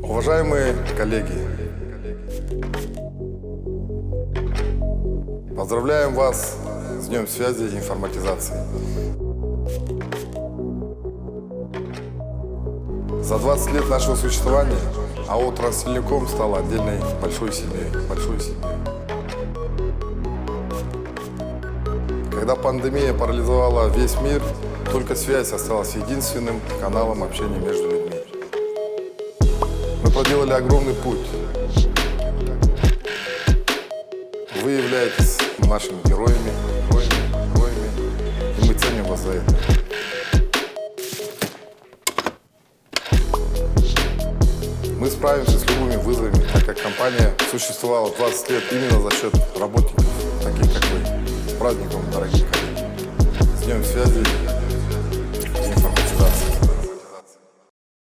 Уважаемые коллеги, поздравляем вас с Днем связи и информатизации. За 20 лет нашего существования АО «Транстелеком» стала отдельной большой семьей. Когда пандемия парализовала весь мир, только связь осталась единственным каналом общения между людьми. Мы проделали огромный путь. Вы являетесь нашими героями, и мы ценим вас за это. Мы справимся с любыми вызовами, так как компания существовала 20 лет именно за счет работников, таких как вы. С праздником, дорогие коллеги! С Днем связи!